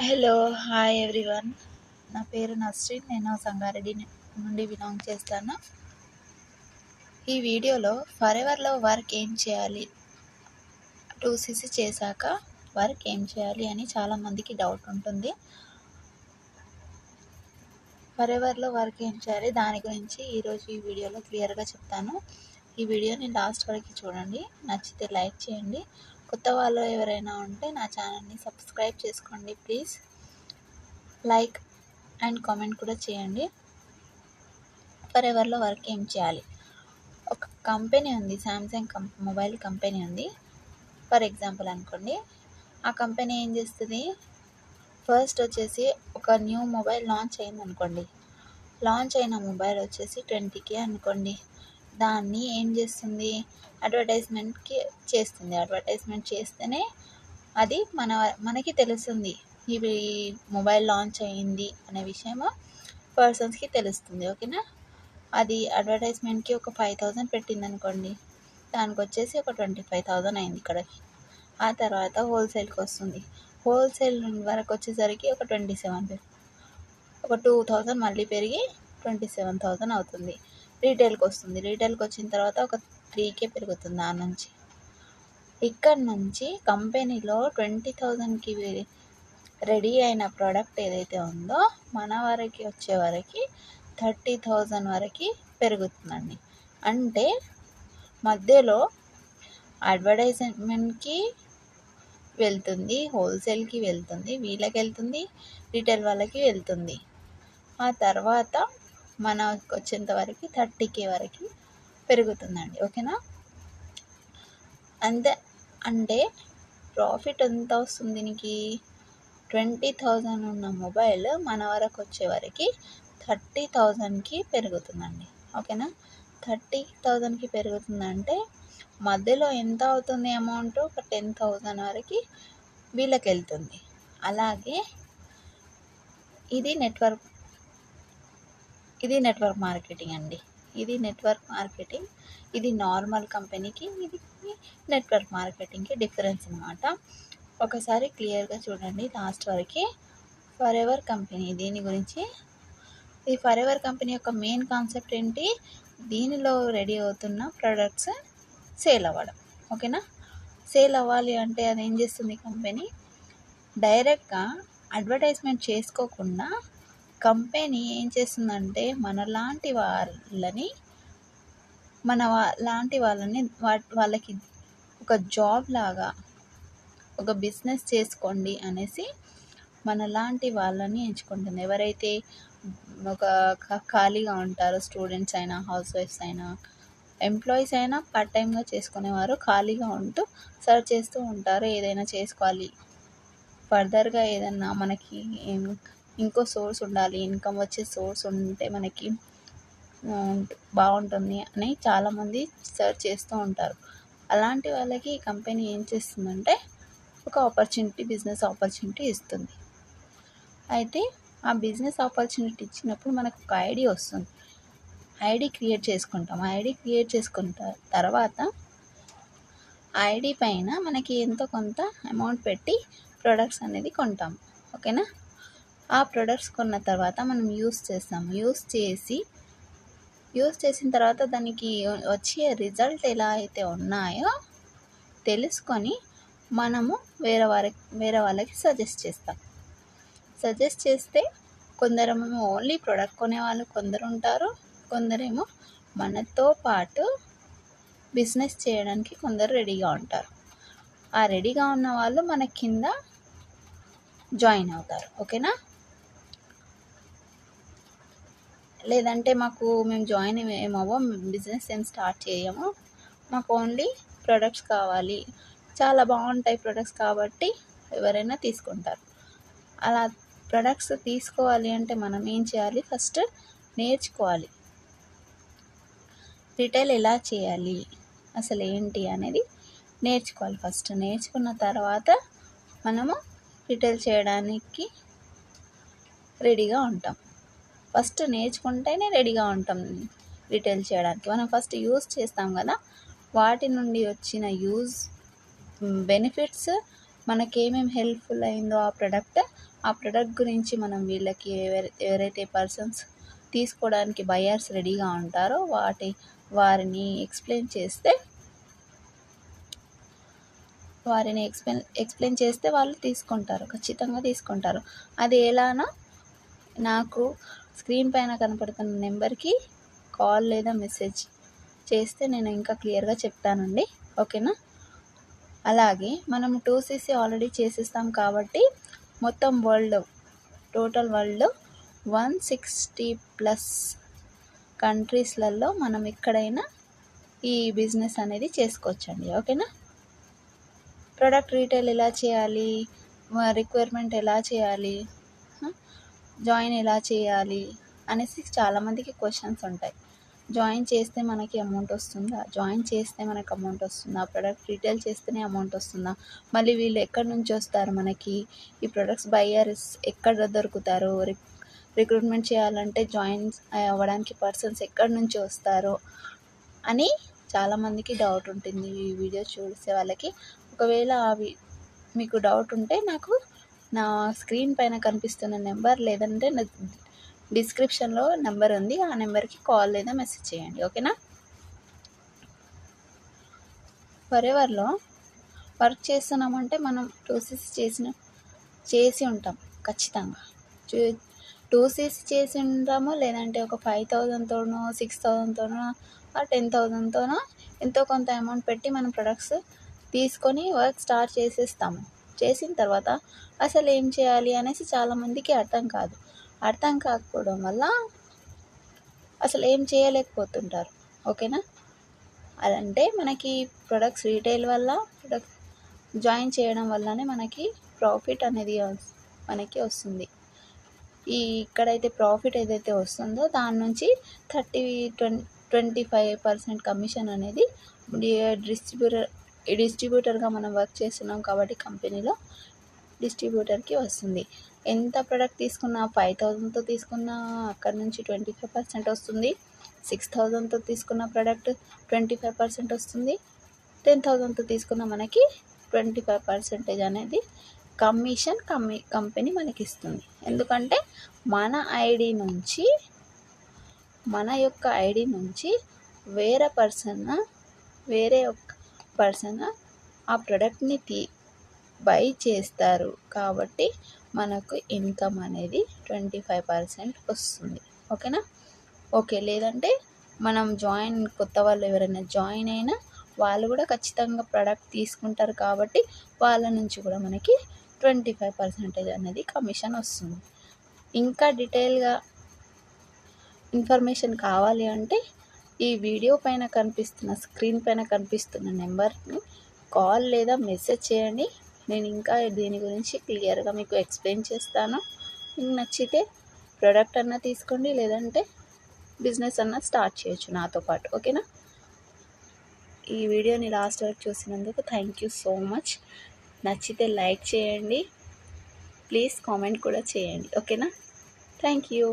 Hello hi everyone. నా పేరు నస్రీన్. నేను సంగారెడ్డి నుండి బిలాంగ్ చేస్తాను. ఈ వీడియోలో ఫరెవర్లో వర్క్ ఏం చేయాలి, 2CC చేశాక వర్క్ ఏం చేయాలి అని చాలామందికి డౌట్ ఉంటుంది. ఫరెవర్లో వర్క్ ఏం చేయాలి దాని గురించి ఈరోజు ఈ వీడియోలో క్లియర్గా చెప్తాను. ఈ వీడియోని లాస్ట్ వరకు చూడండి. నచ్చితే లైక్ చేయండి. కొత్త వాళ్ళు ఎవరైనా ఉంటే నా ఛానల్ని సబ్స్క్రైబ్ చేసుకోండి ప్లీజ్. లైక్ అండ్ కామెంట్ కూడా చేయండి. ఫరెవర్లో వర్క్ ఏం చేయాలి. ఒక కంపెనీ ఉంది, శాంసంగ్ మొబైల్ కంపెనీ ఉంది ఫర్ ఎగ్జాంపుల్ అనుకోండి. ఆ కంపెనీ ఏం చేస్తుంది, ఫస్ట్ వచ్చేసి ఒక న్యూ మొబైల్ లాంచ్ అయింది అనుకోండి. లాంచ్ అయిన మొబైల్ వచ్చేసి 20K అనుకోండి. దాన్ని ఏం చేస్తుంది, అడ్వర్టైజ్మెంట్కి చేస్తుంది. అడ్వర్టైజ్మెంట్ చేస్తేనే అది మనకి తెలుస్తుంది, ఇవి మొబైల్ లాంచ్ అయ్యింది అనే విషయము పర్సన్స్కి తెలుస్తుంది. ఓకేనా. అది అడ్వర్టైజ్మెంట్కి ఒక 5,000 పెట్టింది అనుకోండి, దానికి వచ్చేసి ఒక 25,000 అయింది ఇక్కడికి. ఆ తర్వాత హోల్సేల్కి వస్తుంది. హోల్సేల్ వరకు వచ్చేసరికి ఒక 27, ఒక 2,000 మళ్ళీ పెరిగి 27,000 అవుతుంది. రీటైల్కి వస్తుంది. రీటైల్కి వచ్చిన తర్వాత ఒక 3K పెరుగుతుంది. ఆ నుంచి ఇక్కడ నుంచి కంపెనీలో 20,000కి రెడీ అయిన ప్రోడక్ట్ ఏదైతే ఉందో మన వరకు వచ్చే వరకు 30,000 వరకు పెరుగుతుందండి. అంటే మధ్యలో అడ్వర్టైజ్మెంట్కి వెళ్తుంది, హోల్సేల్కి వెళ్తుంది, వీళ్ళకి వెళ్తుంది, రీటైల్ వాళ్ళకి వెళ్తుంది. ఆ తర్వాత మనకు వచ్చేంత వరకు 30K వరకు పెరుగుతుందండి. ఓకేనా. అంతే. అంటే ప్రాఫిట్ ఎంత వస్తుంది దీనికి, 20,000 ఉన్న మొబైల్ మన వరకు వచ్చే వరకు 30,000కి పెరుగుతుందండి. ఓకేనా. 30,000కి పెరుగుతుందంటే మధ్యలో ఎంత అవుతుంది అమౌంట్, ఒక 10,000 వరకు వీళ్ళకి వెళ్తుంది. అలాగే ఇది నెట్వర్క్ మార్కెటింగ్ అండి. ఇది నెట్వర్క్ మార్కెటింగ్. ఇది నార్మల్ కంపెనీకి, ఇది నెట్వర్క్ మార్కెటింగ్కి డిఫరెన్స్ అన్నమాట. ఒకసారి క్లియర్గా చూడండి లాస్ట్ వరకు. ఫరెవర్ కంపెనీ దీని గురించి, ఈ ఫరెవర్ కంపెనీ యొక్క మెయిన్ కాన్సెప్ట్ ఏంటి, దీనిలో రెడీ అవుతున్న ప్రొడక్ట్స్ సేల్ అవ్వడం. ఓకేనా. సేల్ అవ్వాలి అంటే అది ఏం చేస్తుంది, కంపెనీ డైరెక్ట్గా అడ్వర్టైజ్మెంట్ చేసుకోకుండా కంపెనీ ఏం చేస్తుందంటే మనలాంటి వాళ్ళని వాళ్ళకి ఒక జాబ్ లాగా, ఒక బిజినెస్ చేసుకోండి అనేసి మనలాంటి వాళ్ళని ఎంచుకుంటుంది. ఎవరైతే ఒక ఖాళీగా ఉంటారో, స్టూడెంట్స్ అయినా, హౌస్ వైఫ్స్ అయినా, ఎంప్లాయీస్ అయినా, పార్ట్ టైంగా చేసుకునేవారు ఖాళీగా ఉంటూ సర్చ్ చేస్తూ ఉంటారు, ఏదైనా చేసుకోవాలి, ఫర్దర్గా ఏదన్నా మనకి ఇంకో సోర్స్ ఉండాలి, ఇన్కమ్ వచ్చే సోర్స్ ఉంటే మనకి బాగుంటుంది అని చాలామంది సర్చ్ చేస్తూ ఉంటారు. అలాంటి వాళ్ళకి ఈ కంపెనీ ఏం చేస్తుందంటే ఒక బిజినెస్ ఆపర్చునిటీ ఇస్తుంది. అయితే ఆ బిజినెస్ ఆపర్చునిటీ ఇచ్చినప్పుడు మనకు ఒక ఐడి వస్తుంది. ఐడి క్రియేట్ చేసుకుంటాం. ఐడి క్రియేట్ చేసుకున్న తర్వాత ఐడి పైన మనకి ఎంతో కొంత అమౌంట్ పెట్టి ప్రొడక్ట్స్ అనేది కొంటాం. ఓకేనా. ఆ ప్రొడక్ట్స్ కొన్న తర్వాత మనం యూస్ చేస్తాము. యూస్ చేసిన తర్వాత దానికి వచ్చే రిజల్ట్ ఎలా అయితే ఉన్నాయో తెలుసుకొని మనము వేరే వాళ్ళకి సజెస్ట్ చేస్తాం. సజెస్ట్ చేస్తే కొందరేమో ఓన్లీ ప్రొడక్ట్ కొనేవాళ్ళు కొందరు ఉంటారు, కొందరేమో మనతో పాటు బిజినెస్ చేయడానికి కొందరు రెడీగా ఉంటారు. ఆ రెడీగా ఉన్న వాళ్ళు మన కింద జాయిన్ అవుతారు. ఓకేనా. లేదంటే మేము జాయిన్ ఏమో బిజినెస్ ఏం స్టార్ట్ చేయము, మాకు ఓన్లీ ప్రొడక్ట్స్ కావాలి, చాలా బాగుంటాయి ప్రొడక్ట్స్ కాబట్టి ఎవరైనా తీసుకుంటారు. అలా ప్రొడక్ట్స్ తీసుకోవాలి అంటే మనం ఏం చేయాలి, ఫస్ట్ నేర్చుకోవాలి. రిటైల్ ఎలా చేయాలి, అసలు ఏంటి అనేది నేర్చుకోవాలి. ఫస్ట్ నేర్చుకున్న తర్వాత మనము రిటైల్ చేయడానికి రెడీగా ఉంటాం. ఫస్ట్ నేర్చుకుంటేనే రెడీగా ఉంటాం రిటైల్ చేయడానికి. మనం ఫస్ట్ యూజ్ చేస్తాం కదా, వాటి నుండి వచ్చిన బెనిఫిట్స్ మనకేమేమి హెల్ప్ఫుల్ అయిందో ఆ ప్రోడక్ట్ గురించి మనం వీళ్ళకి ఎవరైతే పర్సన్స్ తీసుకోవడానికి బయర్స్ రెడీగా ఉంటారో వారిని ఎక్స్ప్లెయిన్ చేస్తే వాళ్ళు తీసుకుంటారు, ఖచ్చితంగా తీసుకుంటారు. అది ఎలానో నాకు స్క్రీన్ పైన కనపడుతున్న నెంబర్కి కాల్ లేదా మెసేజ్ చేస్తే నేను ఇంకా క్లియర్గా చెప్తానండి, ఓకేనా. అలాగే మనం 2cc ఆల్రెడీ చేసేస్తాం కాబట్టి మొత్తం టోటల్ వరల్డ్లో 160+ కంట్రీస్లలో మనం ఎక్కడైనా ఈ బిజినెస్ అనేది చేసుకోవచ్చండి, ఓకేనా. ప్రోడక్ట్ రీటైల్ ఎలా చేయాలి, రిక్వైర్మెంట్ ఎలా చేయాలి, జాయిన్ ఎలా చేయాలి అనేసి చాలామందికి క్వశ్చన్స్ ఉంటాయి. జాయిన్ చేస్తే మనకి అమౌంట్ వస్తుందా, ప్రోడక్ట్ రీటైల్ చేస్తేనే అమౌంట్ వస్తుందా, మళ్ళీ వీళ్ళు ఎక్కడి నుంచి వస్తారు, మనకి ఈ ప్రొడక్ట్స్ బయ్యర్స్ ఎక్కడ దొరుకుతారు, రిక్రూట్మెంట్ చేయాలంటే జాయిన్ అవ్వడానికి పర్సన్స్ ఎక్కడి నుంచి వస్తారు అని చాలామందికి డౌట్ ఉంటుంది ఈ వీడియో చూసే వాళ్ళకి. ఒకవేళ మీకు డౌట్ ఉంటే నాకు నా స్క్రీన్ పైన కనిపిస్తున్న నెంబర్ లేదంటే నా డిస్క్రిప్షన్లో నెంబర్ ఉంది, ఆ నెంబర్కి కాల్ లేదా మెసేజ్ చేయండి, ఓకేనా. ఫరెవర్లో వర్క్ చేస్తున్నామంటే మనం 2cc చేసి ఉంటాం ఖచ్చితంగా. 2cc చేసి ఉంటాము, లేదంటే ఒక 5,000తోనో 6,000తోనో 10,000తోనో ఎంతో కొంత అమౌంట్ పెట్టి మనం ప్రొడక్ట్స్ తీసుకొని వర్క్ స్టార్ట్ చేసేస్తాము. చేసిన తర్వాత అసలు ఏం చేయాలి అనేసి చాలామందికి అర్థం కాకపోవడం వల్ల అసలు ఏం చేయలేకపోతుంటారు, ఓకేనా. అదంటే మనకి ప్రొడక్ట్స్ రీటైల్ వల్ల ప్రొడక్ట్ జాయిన్ చేయడం వల్లనే మనకి ప్రాఫిట్ అనేది మనకి వస్తుంది. ఇక్కడైతే ప్రాఫిట్ ఏదైతే వస్తుందో దాని నుంచి 25% కమిషన్ అనేది డిస్ట్రిబ్యూటర్గా మనం వర్క్ చేస్తున్నాం కాబట్టి కంపెనీలో డిస్ట్రిబ్యూటర్కి వస్తుంది. ఎంత ప్రోడక్ట్ తీసుకున్నా 5,000తో తీసుకున్నా అక్కడ నుంచి 25% వస్తుంది, 6,000తో తీసుకున్న ప్రోడక్ట్ 25% వస్తుంది, 10,000తో తీసుకున్న మనకి 25% అనేది కమిషన్ కంపెనీ మనకి ఇస్తుంది. ఎందుకంటే మన యొక్క ఐడి నుంచి వేరే పర్సన్ ఆ ప్రోడక్ట్ని బై చేస్తారు కాబట్టి మనకు ఇన్కమ్ అనేది 25% వస్తుంది, ఓకేనా. ఓకే, లేదంటే మనం కొత్త వాళ్ళు ఎవరైనా జాయిన్ అయినా వాళ్ళు కూడా ఖచ్చితంగా ప్రోడక్ట్ తీసుకుంటారు కాబట్టి వాళ్ళ నుంచి కూడా మనకి 25% అనేది కమిషన్ వస్తుంది. ఇంకా డీటెయిల్గా ఇన్ఫర్మేషన్ కావాలి అంటే ఈ వీడియో పైన స్క్రీన్ పైన కనిపిస్తున్న నెంబర్ని కాల్ లేదా మెసేజ్ చేయండి. నేను ఇంకా దీని గురించి క్లియర్గా మీకు ఎక్స్ప్లెయిన్ చేస్తాను. మీకు నచ్చితే ప్రోడక్ట్ అన్నా తీసుకోండి, లేదంటే బిజినెస్ అన్నా స్టార్ట్ చేయొచ్చు నాతో పాటు, ఓకేనా. ఈ వీడియోని లాస్ట్ వరకు చూసినందుకు థ్యాంక్ యూ సో మచ్. నచ్చితే లైక్ చేయండి, ప్లీజ్ కామెంట్ కూడా చేయండి, ఓకేనా. Thank you.